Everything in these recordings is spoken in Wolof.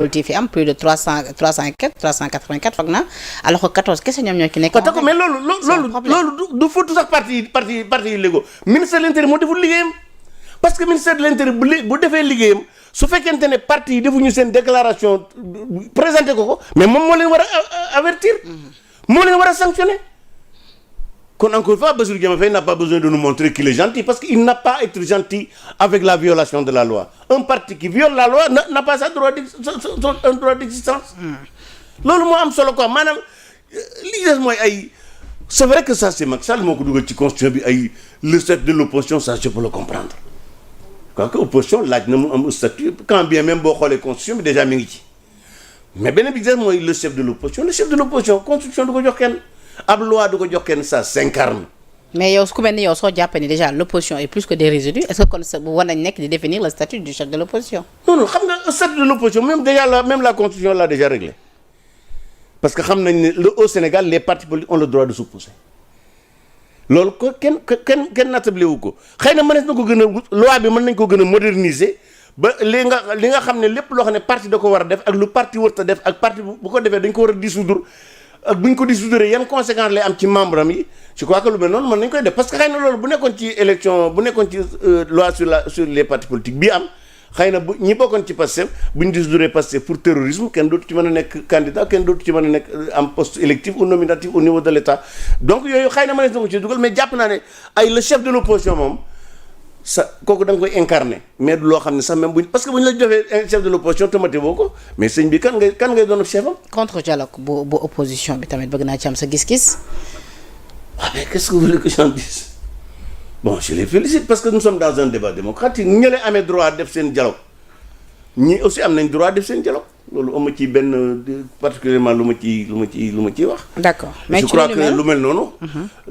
yi am plus de 384 foog naa alors que 14 kese ñoom ñoo ci nekk. d'accord mais loolu du fóotu sax parti yi légaux ministère de l'intérieur moo deful liggéeyam parce que ministère de l'intérieur bu defee liggéeyam su fekkente ne parti yi defuñu seen déclaration présenté ko mais moom moo leen war a avertir moo leen war a sanctionner kon encore une fois Bassirou Diomaye Faye n'a pas besoin de nous montrer qu'il est gentil parce qu'il n'a pas à être gentil avec la violation de la loi un parti qui viole la loi n'a pas un droit d'existence loolu moo am solo quoi maanaam li des mooy ay c'est vrai que ça c'est Macky Sall moo ko dugal ci constitution bi ay le statut de l'opposition ça je peux le comprendre quoique opposition laaj na mu am statut quand bien même boo xoolee constitution bi déjà mi ngi ci mais beneen bi des mooy le chef de l'opposition constitution du ko jox kenn ab loi du ko jox kenn ça s'incarne. mais yow ku mel ni yow soo jàppee ni déjà l'opposition est plus que des résidus est-ce que kon war nañ nekk di définir le statut du chef de l'opposition. non xam nga statut de l'opposition même déjà la constitution l'a déjà réglé parce que xam nañ ne au Sénégal les partis politiques ont le droit de s'opposer loolu ko kenn nattable wu ko xëy na mënees na ko gën a loi bi mën nañ ko gën a moderniser ba li nga xam ne lépp loo xam ne parti da ko war a def ak lu parti warut a def ak parti bu ko defee dañ ko war a dissoudre ak bu ñu ko dissoudre yan conséquences lay am ci membre am yi je crois que lu mel noonu mën nañ koy def parce que xëy na loolu bu nekkoon ci élection bu nekkoon ci loi sur les partis politiques bii am xëy na bu ñi bokkoon ci Pastef bu ñu dissoudre Pastef pour terrorisme kenn dootu ci mën a nekk candidat kenn dootu ci mën a nekk am poste électif ou nominatif au niveau de l'État donc yooyu xëy na mënees na ko ci dugal mais jàpp naa ne ay le chef de l'opposition moom sa kooku da nga koy incarner mais du loo xam ne sax même buñ parce que bu ñu la joxee chef de l'opposition tamate boo ko mais sëñ bi kan ngay doon chef am. contre dialogue bu opposition bi tamit bëgg naa ci am sa gis-gis. mais qu'est-ce que vous voulez que j'en dise bon je les félicite parce que nous sommes dans un débat démocratique ñi leen amee droit def seen dialogue ñi aussi am nañ droit def seen dialogue loolu ama ci benn particulièrement lu ma ciy wax. d'accord mais je crois que lu mel noonu.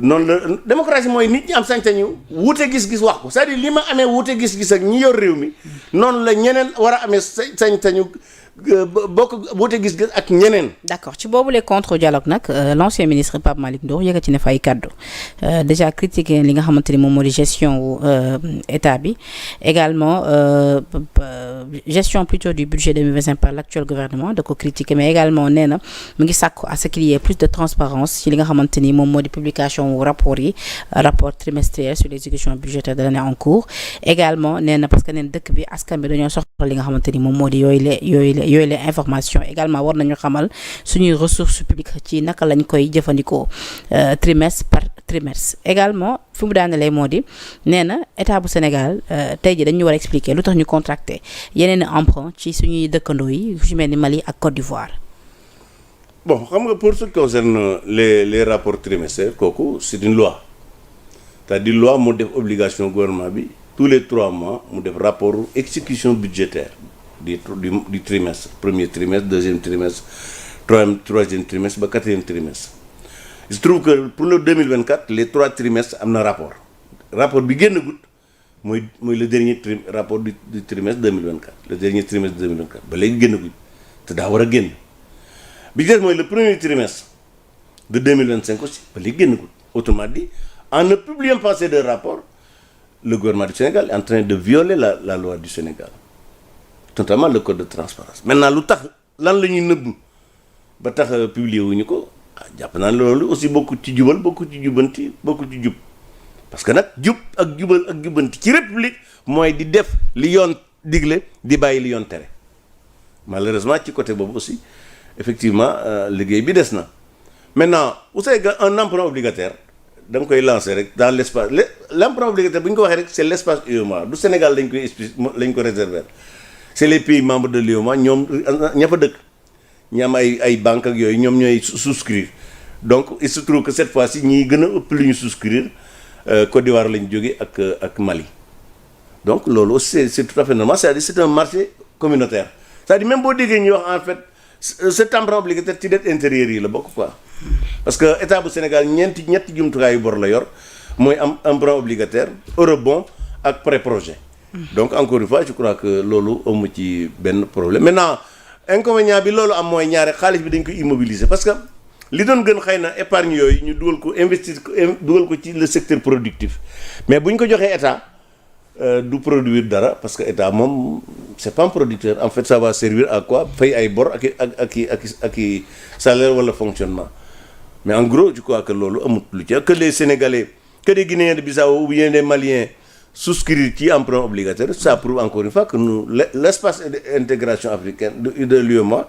noonu la démocratie mooy nit ñi am sañ-sañu wuute gis-gis wax ko c'est-à-dire li ma amee wuute gis-gis ak ñi yor réew mi noonu la ñeneen war a amee sañ-sañu bokk wuute gis-gis ak ñeneen. d'accord ci boobu les contre dialogue nag l'ancien ministre Pape Malick Ndour yëkkati na fa ay kaddu déjà critiqué li nga xamante ni moom moo di gestion wu état bi également gestion plutôt du budget 2025 par l'actuel gouvernement da ko critiqué mais également nee na mu ngi sàkku à ce qu'il y ait plus de transparence ci li nga xamante ni moom moo di publication wu rapport trimestriel sur l'exécution budgétaire de l'année en cours également nee na parce que neen dëkk bi askan bi dañoo soxla li nga xamante ni moom moo di yooyu les informations également war nañu xamal suñuy ressources publiques ci naka lañ koy jëfandikoo trimestre par trimestre également fi mu daanelee moo di nee na état bu Sénégal tey ji dañu war a expliquer lu tax ñu contracté yeneen emprunt ci suñuy dëkkandoo yi ci mel ni Mali ak Côte d'Ivoire. bon xam nga pour ce qui concerne les rapports trimestriels kooku c'est une loi c'est-à-dire loi moo def obligation gouvernement bi tous les 3 mois mu def rapport exécution budgétaire du trimestre premier trimestre deuxième trimestre troisième trimestre ba quatrième trimestre il se trouve que pour le 2024 les 3 trimestres am na rapport bi génn gut mooy le dernier rapport du trimestre 2024 le dernier trimestre 2024 ba léegi génn gut te daa war a génn bi des mooy le premier trimestre de 2025 aussi ba léegi génn gut autrement dit en ne publiant pas ces 2 rapports le gouvernement du Sénégal est en train de violer la loi du Sénégal notamment le code de transparence maintenant lu tax lan la ñuy nëbb ba tax publier wuñu ko jàpp naa loolu aussi bokku ci jubal bokku ci jubanti bokku ci jub parce que nag jub ak jubal ak jubanti ci république mooy di def li yoon digle di bàyyi li yoon tere malheureusement ci côté boobu aussi effectivement liggéey bi des na maintenant vous savez que un emprunt obligataire da nga koy lancer rek dans l'espace l'emprunt obligataire bu ñu ko waxee rek c'est l'espace UEMOA du Sénégal lañ ko réserver c'est les pays membres de l'UEMOA ñoom ña fa dëkk ñi am ay banques ak yooyu ñoom ñooy souscrire donc il se trouve que cette fois-ci ñi gën a ëpp lu ñu souscrire Côte d'Ivoire lañ jóge ak Mali donc loolu aussi c'est tout à fait normal c'est-à-dire c'est un marché communautaire c'est-à-dire même boo déggee ñuy wax en fait cet emprunt obligataire ci dette intérieure yi la bokk quoi parce que état bu Sénégal ñetti jumtukaayu bor la yor mooy am emprunt obligataire eurobond ak prêt projet donc encore une fois je crois que loolu amu ci benn problème maintenant inconvénient bi loolu am mooy ñaare xaalis bi dañ koy immobiliser parce que li doon gën xëy na épargne yooyu ñu dugal ko investir ko dugal ko ci le secteur productif mais bu ñu ko joxee état du produire dara parce que état moom c'est pas un producteur en fait ça va servir à quoi fay ay bor ak i salaire wala fonctionnement mais en gros je crois que loolu amut lu ci que les Sénégalais que les Guinéens de Bissau ou bien les Maliens souscrire ci emprunt obligataire ça prouve encore une fois que nous l'espace d'intégration africaine de l'UEMOA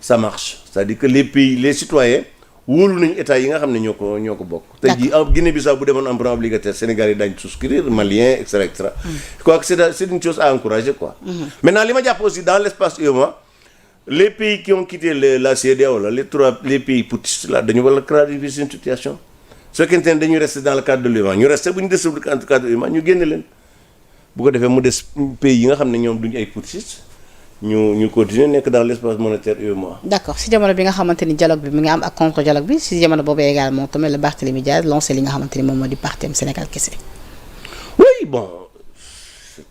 ça marche c'est-à-dire que les pays les citoyens wóolu nañu état yi nga xam ne ñoo ko bokk. tey jii Guinée-Bissau bu demoon emprunt obligataire Sénégal yi daañu souscrire Maliens et cetera. Je crois que c'est une chose à encourager quoi. Maintenant li ma jàpp aussi dans l'espace UEMOA les pays qui ont quitté la CEDEAO les pays putschistes là dañu war a clarifier seen situation su fekkente ne dañuy rester dans le cadre de l'UEMOA ñu rester bu ñu des dans le cadre de l'UEMOA ñu génne leen bu ko defee mu des pays yi nga xam ne ñoom duñu ay putschistes. ñu continuer nekk dans l'espace monétaire UEMOA. d'accord si jamono bi nga xamante ni dialogue bi mi ngi am ak contre dialogue bi si jamono boobu également tamit le Barthélémy Dias lancé li nga xamante ni moom moo di partem Sénégal Kessé. oui bon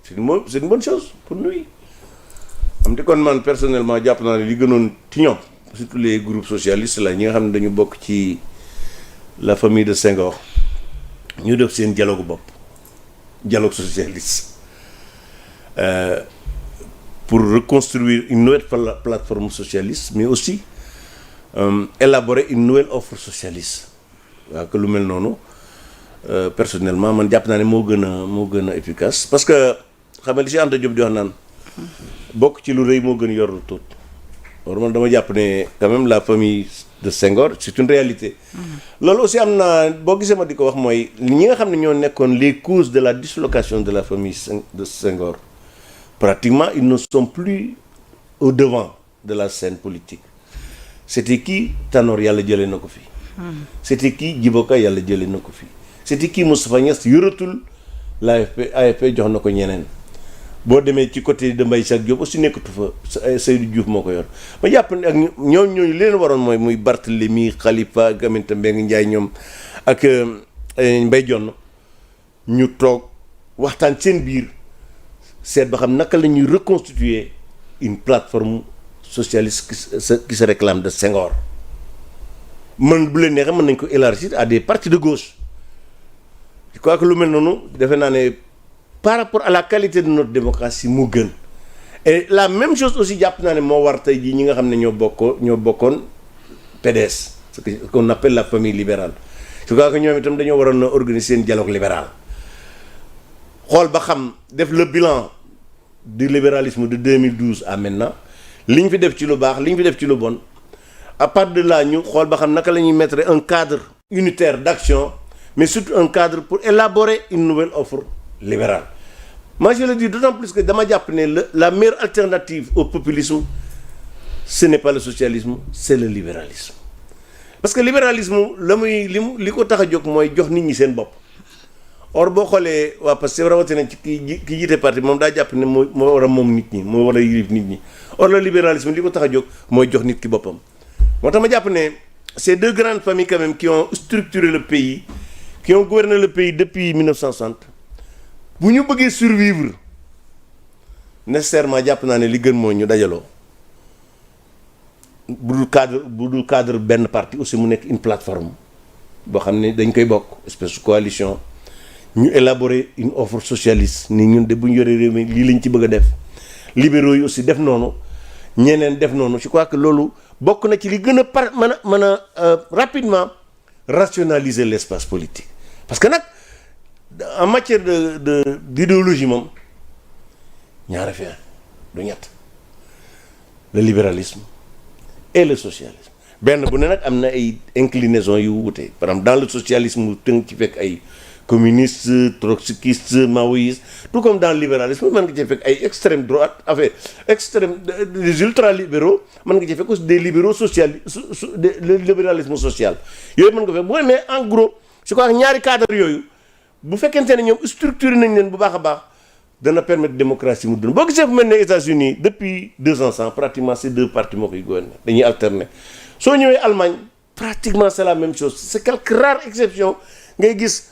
c'est une bonne chose pour lui am te kon man personnellement jàpp naa ne li gënoon ci ñoom surtout les groupes socialistes la ñi nga xam ne dañu bokk ci la famille de Senghor ñu def seen dialogue bopp dialogue socialiste. Pour reconstruire une nouvelle plateforme socialiste mais aussi élaborer une nouvelle offre socialiste waaw que lu mel noonu personnellement man jàpp naa ne moo gën a efficace parce que xam nga li si Anta Diop di wax naan bokk ci lu rëy moo gën yor lu tuut or man dama jàpp ne quand même la famille de Senghor c'est une réalité loolu aussi am na boo gisee ma di ko wax mooy ñi nga xam ne ñoo nekkoon les causes de la dislocation de la famille de Senghor pratiquement ils ne sont plus au devant de la scène politique c'était qui Tanor yàlla jëlee na ko fi c'était qui Djibo Ka yàlla jëlee na ko fi c'était qui Moustapha Niasse yoratul AFP jox na ko ñeneen boo demee ci côté de Mbaye Jacques Diop aussi nekkatu fa Seydou Diouf moo ko yor ma jàpp ne ak ñooñu leen waroon mooy muy Barthélemy Khalifa Aminata Mbengue Ndiaye ñoom ak Mbaye Dione ñu toog waxtaan seen biir seet ba xam naka la ñuy reconstituer une plateforme socialiste qui se réclame de Senghor man bu leen neexee mën nañ ko élargir à des partis de gauche je crois que lu mel noonu defe naa ne par rapport à la qualité de notre démocratie mu gën et la même chose aussi jàpp naa ne moo war tey jii ñi nga xam ne ñoo bokkoon PDS ce qu'on appelle la famille libérale je crois que ñoom itam dañoo waroon a organiser un dialogue libéral xool ba xam def le bilan du libéralisme de 2012 à maintenant li ñu fi def ci lu baax li ñu fi def ci lu bon à partir de là ñu xool ba xam naka la ñuy mettre un cadre unitaire d'action mais surtout un cadre pour élaborer une nouvelle offre libérale. Moi je le dis d'autant plus que dama jàpp ne la meilleure alternative au populisme ce n'est pas le socialisme c'est le libéralisme parce que libéralisme li ko tax a jóg mooy jox nit ñi seen bopp. or boo xoolee waa parce que rawatina ci ki jiite parti moom daa jàpp ne moo war a moom nit ñi moo war a yilif nit ñi or le libéralisme li ko tax a jóg mooy jox nit ki boppam moo tax ma jàpp ne ces deux grandes familles quand même qui ont structuré le pays qui ont gouverné le pays depuis 1960 bu ñu bëggee survivre nécessairement jàpp naa ne li gën mooy ñu dajaloo bu dul cadre benn parti aussi mu nekk une plateforme boo xam ne dañ koy bokk espèce de coalition ñu élaborer une offre socialiste ni ñun de bu ñu yoree réew mi lii lañ ci bëgg a def libéraux yi aussi def noonu ñeneen def noonu je crois que loolu bokk na ci li gën a mën a rapidement rationaliser l'espace politique parce que nag en matière d'idéologie moom ñaara fi du ñett le libéralisme et le socialisme benn bu ne nag am na ay inclinaisons yu wute par exemple dans le socialisme tënk ci fekk ay communiste trotskiste maoïste tout comme dans le libéralisme mën nga ci fekk ay extrême droite enfin extrême des ultralibéraux mën nga ci fekk aussi des libéraux le libéralisme social yooyu mën nga fekk bu mais en gros je crois que ñaari cadre yooyu bu fekkente ne ñoom structuré nañ leen bu baax a baax dana permettre démocratie mu dund boo gisee fu mel ne États-Unis depuis 200 ans pratiquement ces deux partis moo koy gouverner dañuy alterner soo ñëwee Allemagne pratiquement c'est la même chose c'est quelques rares exceptions ngay gis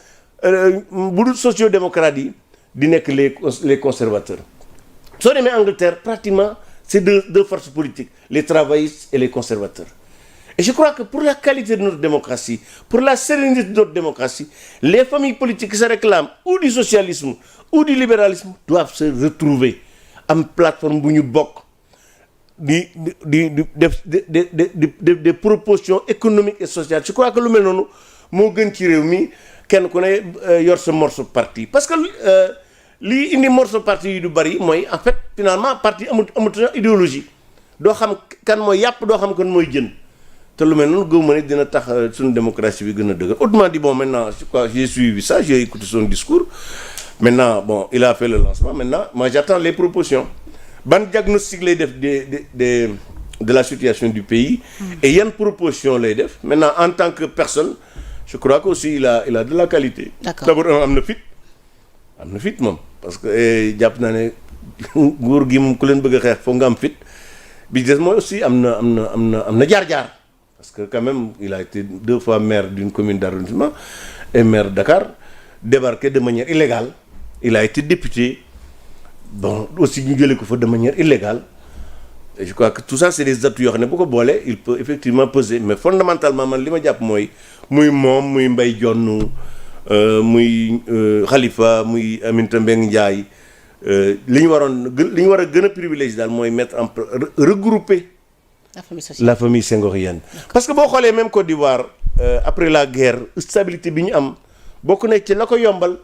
bu dul sociaux-démocrates yi di nekk les conservateurs soo demee Angleterre pratiquement c'est deux forces politiques les travaillistes et les conservateurs Et je crois que pour la qualité de notre démocratie, pour la sérénité de notre démocratie, les familles politiques qui se réclament ou du socialisme ou du libéralisme doivent se retrouver am plateforme bu ñu bokk di def des propositions économiques et sociales. Je crois que lu mel noonu moo gën ci réew mi kenn ku ne yor sa morceau parti parce que lii indi morceau parti yi du bari mooy en fait finalement parti amut idéologie doo xam kan mooy yàpp doo xam kan mooy jën. te lu mel noonu gëw ma ne dina tax suñu démocratie bi gën a dëgër autrement dit bon maintenant je crois j'ai suivi ça j'ai écouté son discours maintenant bon il a fait le lancement maintenant moi j'attends les propositions ban diagnostic lay def de la situation du pays et yan proposition lay def maintenant en tant que personne je crois que aussi il a de la qualité. D'accord. D'abord am na fit moom parce que jàpp naa ne nguur gi moom ku leen bëgg a xeex foog nga am fit bi des mooy aussi am na jaar-jaar. Parce que quand même, il a été 2 fois maire d'une commune d'arrondissement et maire de Dakar, débarqué de manière illégale. Il a été député, bon, aussi de manière illégale. Et je crois que tout ça, c'est des atouts. Il peut effectivement peser. Mais fondamentalement, ce que je dis, muy Mbaye Dione, muy Khalifa, muy Aminata Mbengue Ndiaye, li ñu war a gën a privilégier daal mooy mettre en regrouper la famille senghorienne. Parce que boo xoolee même Côte d'Ivoire après la guerre stabilité bi ñu am bokk na ci la ko yombal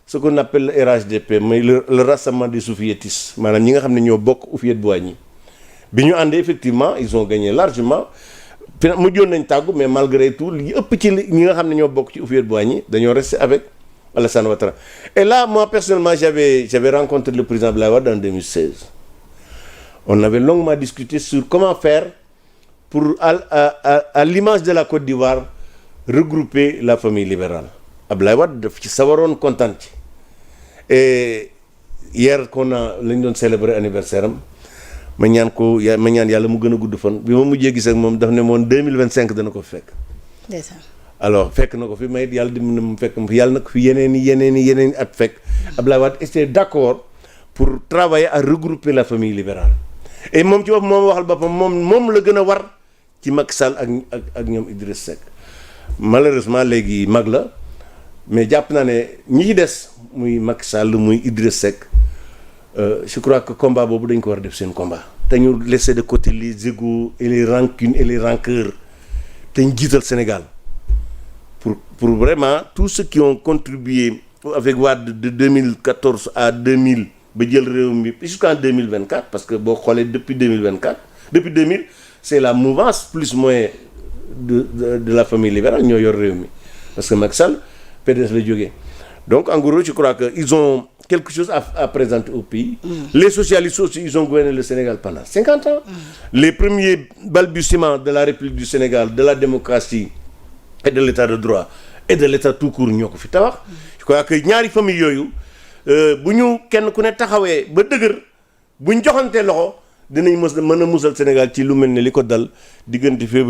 ce qu'on appelle le RHDP mooy le rassemblement des soufietis maanaam ñi nga xam ne ñoo bokk Houphouët-Boigny bi ñu àndee effectivement ils ont gagné largement mujjoon nañ tàggu mais malgré tout li ëpp ci ñi nga xam ne ñoo bokk ci Houphouët-Boigny dañoo resté avec Alassane Ouattara. Et là moi personnellement j'avais rencontré le président Abdoulaye Wade en 2016. On avait longuement discuté sur comment faire pour, à l'image de la Côte d'Ivoire, regrouper la famille libérale. Abdoulaye Wade daf ci sawaroon kontaan ci. Et hier qu'on a lañ doon célébrer anniversaire am ma ñaan yàlla mu gën a gudd fan bi ma mujjee gis ak moom daf ne moom 2025 dana ko fekk. ndeysaan. Alors fekk na ko fi may yàlla di mu fekk yàlla na ko fi yeneen at fekk. Abdoulaye Wade était d'accord pour travailler à regrouper la famille libérale. Et moom ci bopp moom waxal boppam moom la gën a war ci Macky Sall ak ñoom Idriss Seck malheureusement léegi mag la mais jàpp naa ne ñi ci des muy Macky Sall muy Idriss Seck je crois que combat boobu dañ ko war a def seen combat. te ñu laisser de côté les égos et les rancunes et les rancœurs te ñu jiital Sénégal pour vraiment tous ceux qui ont contribué avec Wade de 2014 à 2000. ba jël réew mi jusqu'en 2024 parce que boo xoolee depuis 2024 depuis 2000 c'est la mouvance plus moins de la famille libérale ñoo yor réew mi parce que Macky Sall PDS la jógee donc en gros je crois que ils ont quelque chose à présenter au pays. Les socialistes aussi ils ont gouverné le Sénégal pendant 50 ans. Les premiers balbutiements de la République du Sénégal de la démocratie et de l'état de droit et de l'état tout court ñoo ko fi tabax. Je crois que ñaari famille yooyu. Bu ñu kenn ku ne taxawee ba dëgër bu ñu joxantee loxo dinañ mën a musal Sénégal ci lu mel ne li ko dal diggante février